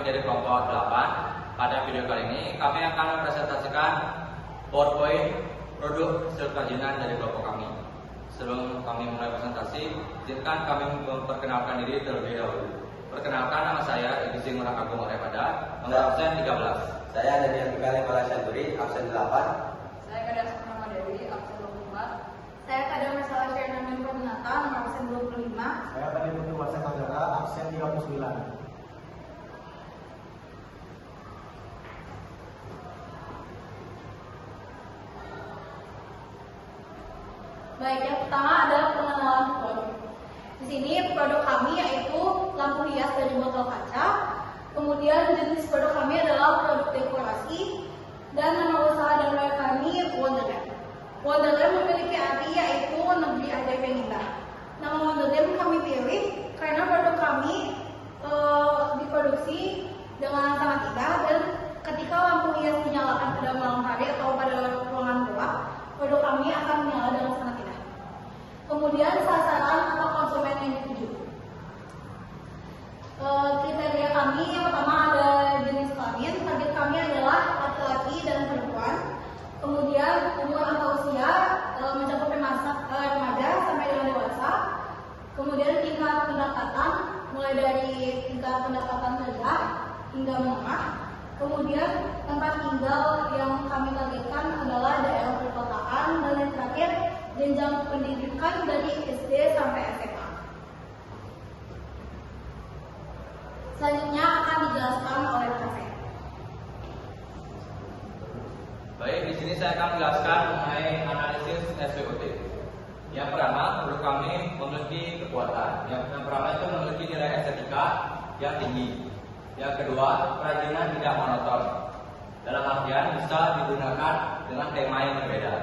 dari kelompok 8. Pada video kali ini kami akan mempresentasikan PowerPoint produk hasil kerajinan dari kelompok kami. Sebelum kami mulai presentasi, izinkan kami memperkenalkan diri terlebih dahulu. Perkenalkan, nama saya Edi Ngurah Agung Orepada, nomor absen 13. Saya Daniel Fikari Malaysyanduri, absen 8. Saya Kadar Suprama Dewi, absen 24. Saya Kadar Masalah Syarina Menpernata, nomor absen 25. Saya Tadi Putu Wasen Tanggara, absen 39. Baik, yang pertama adalah pengenalan produk. Di sini produk kami yaitu lampu hias dari botol kaca. Kemudian jenis produk kami adalah produk dekorasi dan nama usaha dan merek kami Wonderland. Wonderland memiliki arti yaitu negeri ajaib yang indah. Nama Wonderland kami pilih karena produk kami diproduksi dengan sangat indah dan ketika lampu hias dinyalakan pada malam hari atau pada ruangan gelap, produk kami akan menyala dengan sangat indah. Kemudian sasaran atau konsumen yang dituju. Kriteria kami yang pertama ada jenis kelamin. Target kami adalah laki-laki dan perempuan. Kemudian umur atau usia mencakup remaja sampai dengan dewasa. Kemudian tingkat pendapatan mulai dari tingkat pendapatan rendah hingga menengah. Kemudian tempat tinggal yang kami targetkan adalah daerah perkotaan dan yang terakhir jenjang pendidikan dari SD sampai SMA. Selanjutnya akan dijelaskan oleh Prof. Baik, di sini saya akan menjelaskan mengenai analisis SWOT. Yang pertama, produk kami memiliki kekuatan. Yang pertama itu memiliki nilai estetika yang tinggi. Yang kedua, kerajinan tidak monoton. Dalam artian bisa digunakan dengan tema yang berbeda.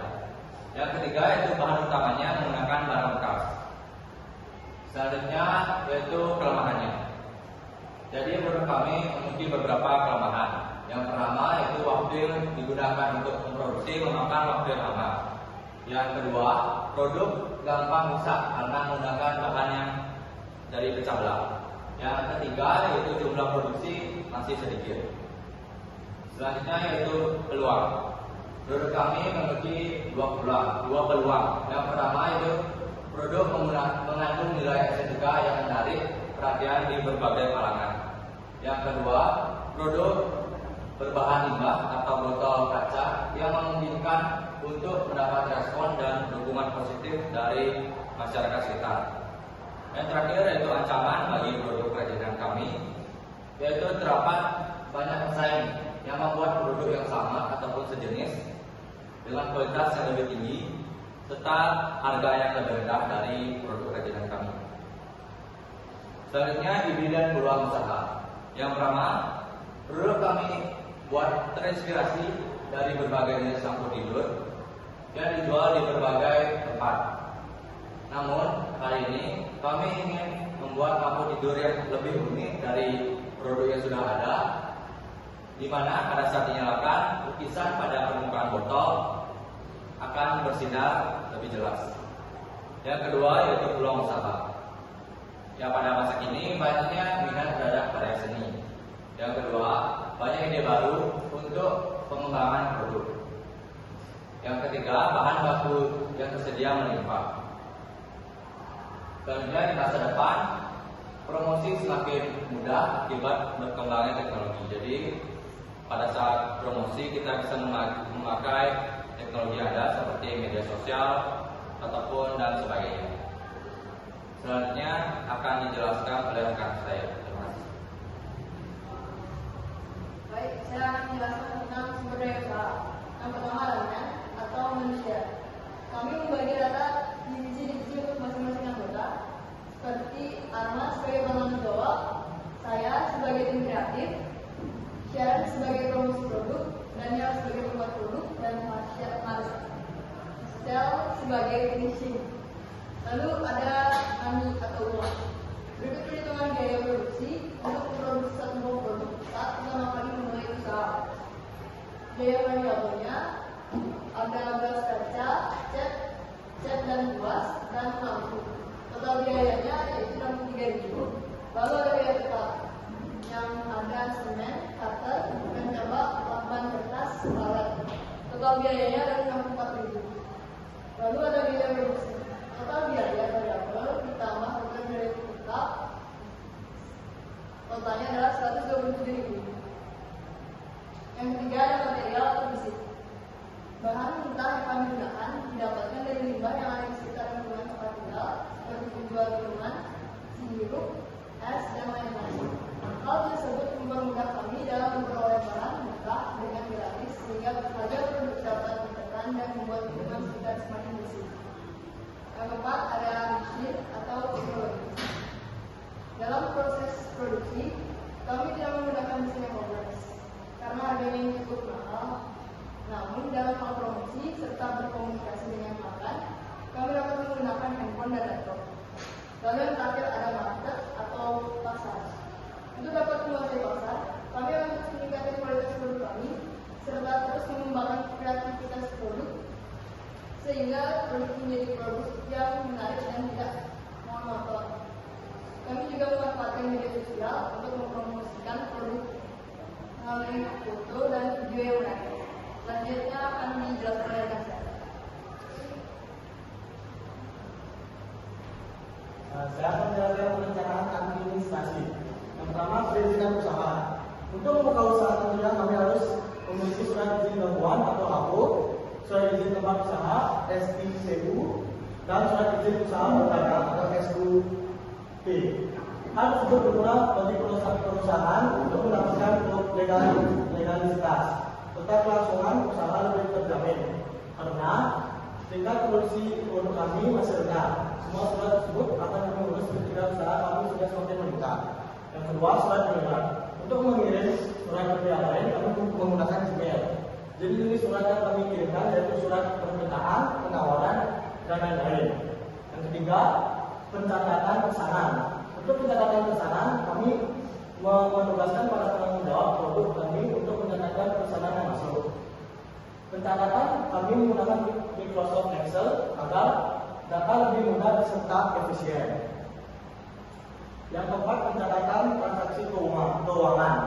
Yang ketiga itu bahan utamanya menggunakan barang bekas. Selanjutnya yaitu kelemahannya. Jadi produk kami memiliki beberapa kelemahan. Yang pertama yaitu waktu yang digunakan untuk memproduksi memakan waktu yang lama. Yang kedua, produk gampang rusak karena menggunakan bahan yang dari pecah belah. Yang ketiga yaitu jumlah produksi masih sedikit. Selanjutnya yaitu peluang. Produk kami memiliki dua peluang. Yang pertama itu produk mengandung nilai estetika yang menarik perhatian di berbagai kalangan. Yang kedua, produk berbahan limbah atau botol kaca yang memungkinkan untuk mendapat respon dan dukungan positif dari masyarakat sekitar. Yang terakhir yaitu ancaman bagi produk kerajinan kami, yaitu terdapat banyak pesaing yang membuat produk yang sama ataupun sejenis dengan kualitas yang lebih tinggi serta harga yang lebih rendah dari produk kerajinan kami. Selanjutnya di bidang peluang usaha. Yang pertama, produk kami buat terinspirasi dari berbagai jenis lampu tidur yang dijual di berbagai tempat. Namun kali ini kami ingin membuat lampu tidur yang lebih unik dari produk yang sudah ada, di mana pada saat dinyalakan lukisan pada permukaan botol akan bersinar lebih jelas. Yang kedua yaitu peluang usaha. Yang pada masa kini banyaknya minat terhadap karya seni. Yang kedua, banyak ide baru untuk pengembangan produk. Yang ketiga, bahan baku yang tersedia melimpah. Selanjutnya di masa depan promosi semakin mudah akibat berkembangnya teknologi. Jadi pada saat promosi kita bisa memakai teknologi ada seperti media sosial ataupun dan sebagainya. Selanjutnya akan dijelaskan oleh rekan saya. Terima kasih. Baik, saya akan menjelaskan tentang sumber daya usaha. Yang pertama adalah atau manusia. Kami membagi data divisi-divisi untuk masing-masing anggota, seperti Arman sebagai penanggung jawab, saya sebagai tim kreatif, Sharon sebagai promosi produk, Daniel sebagai pembuat produk, dan Marcel sebagai finishing. Lalu ada Ani atau uang. Berikut perhitungan biaya produksi untuk memproduksi satu buah produk saat pertama kali memulai usaha. Biaya variabelnya ada gas kaca, cat dan buas, dan lampu. Total biayanya yaitu 63.000. Lalu ada biaya tetap yang ada Total biayanya ada 64.000. Lalu ada biaya produksi. Total biaya variabel ditambah total biaya tetap totalnya adalah 127.000. Yang ketiga ada material atau fisik. Bahan mentah yang kami gunakan didapatkan dari limbah yang ada di sekitar lingkungan tempat tinggal seperti penjual minuman, sirup, es, dan lain-lain. Hal tersebut mempermudah kami dalam memperoleh barang mentah dengan gratis sehingga agar produk dapat ditekan dan membuat lingkungan sekitar semakin bersih. Yang keempat ada mesin atau teknologi. Dalam proses produksi, kami tidak menggunakan mesin yang kompleks karena harganya yang cukup mahal. Namun dalam hal promosi serta berkomunikasi dengan pelanggan, kami dapat menggunakan handphone dan laptop. Lalu yang terakhir ada market atau pasar. Untuk dapat menguasai pasar, kami harus meningkatkan kualitas produk kami serta terus mengembangkan kreativitas produk sehingga produk menjadi produk yang menarik dan tidak monoton. Kami juga memanfaatkan media sosial untuk mempromosikan produk melalui foto dan video yang menarik. Selanjutnya akan dijelaskan oleh Kak. Saya akan menjelaskan perencanaan administrasi. Yang pertama, perizinan usaha. Untuk membuka usaha tentunya kami harus memiliki surat izin gabungan atau APO, surat izin tempat usaha (SICU), dan surat izin usaha berdagang atau SUP. Hal tersebut berguna bagi perusahaan untuk mendapatkan legalitas, serta kelangsungan usaha lebih terjamin. Karena tingkat produksi produk kami masih rendah. Semua surat tersebut akan kami urus ketika usaha kami sudah semakin meningkat. Yang kedua, surat pengiriman. Untuk mengirim surat ke pihak lain, kami menggunakan Gmail. Jadi ini surat yang kami kirimkan yaitu surat permintaan, penawaran, dan lain-lain. Yang ketiga, pencatatan pesanan. Untuk pencatatan pesanan, kami menugaskan para penanggung jawab produk kami untuk mencatatkan pesanan yang masuk. Pencatatan kami menggunakan Microsoft Excel agar data lebih mudah serta efisien. Yang keempat, pencatatan transaksi keuangan.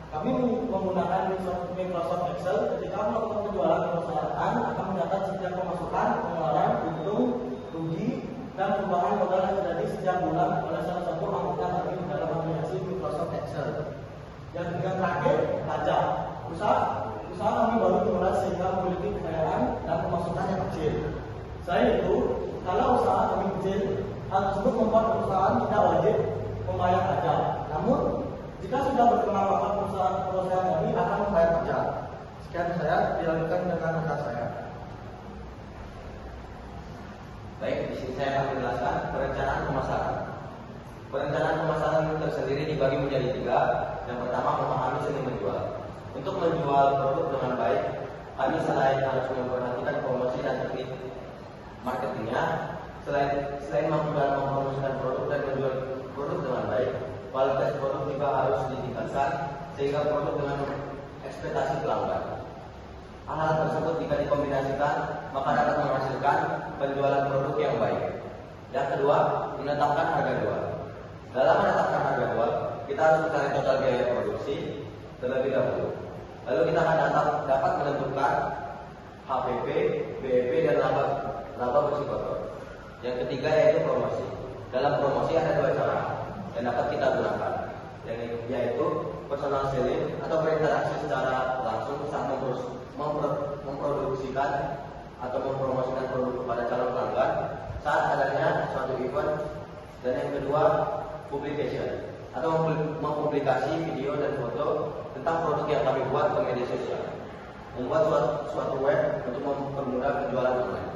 Kami menggunakan Microsoft Excel ketika melakukan penjualan perusahaan akan mencatat setiap pemasukan, pengeluaran, untung, rugi, dan perubahan modal yang terjadi setiap bulan oleh salah satu anggota kami dalam aplikasi Microsoft Excel. Yang terakhir, pajak. Usaha kami baru dimulai sehingga memiliki kekayaan dan pemasukan yang kecil. Selain itu, kalau usaha kami kecil, hal tersebut membuat perusahaan tidak wajib membayar pajak. Namun, jika sudah berkembang maka perusahaan kami akan membayar pajak. Sekian saya dilanjutkan dengan rekan saya. Baik, di sini saya akan menjelaskan perencanaan pemasaran. Perencanaan pemasaran tersendiri dibagi menjadi 3. Yang pertama, memahami seni menjual. Untuk menjual produk dengan baik, kami selain harus memperhatikan promosi dan teknik marketingnya, selain mempromosikan produk dan menjual produk dengan baik, kualitas produk juga harus ditingkatkan sehingga produk dengan ekspektasi pelanggan. Hal tersebut jika dikombinasikan maka dapat menghasilkan penjualan produk yang baik. Yang kedua, menetapkan harga jual. Dalam menetapkan harga jual, kita harus mencari total biaya produksi terlebih dahulu. Lalu kita akan dapat menentukan HPP, BEP, dan laba bersih kotor. Yang ketiga yaitu promosi. Dalam promosi ada 2 cara yang dapat kita gunakan, yaitu personal selling atau berinteraksi secara langsung saat memproduksikan atau mempromosikan produk kepada calon pelanggan saat adanya suatu event. Dan yang kedua, publication atau mempublikasi video dan foto tentang produk yang kami buat ke media sosial, membuat suatu web untuk mempermudah penjualan online.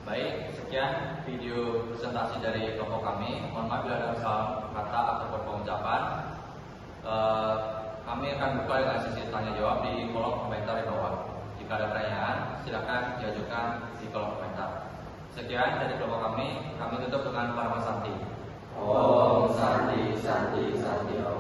Baik, sekian video presentasi dari kelompok kami. Mohon maaf bila ada salah kata ataupun pengucapan. Kami akan buka dengan sesi tanya jawab di kolom komentar di bawah. Jika ada pertanyaan, silakan diajukan di kolom komentar. Sekian dari kelompok kami tutup dengan Parma Santi. Om Santi Santi Santi Om.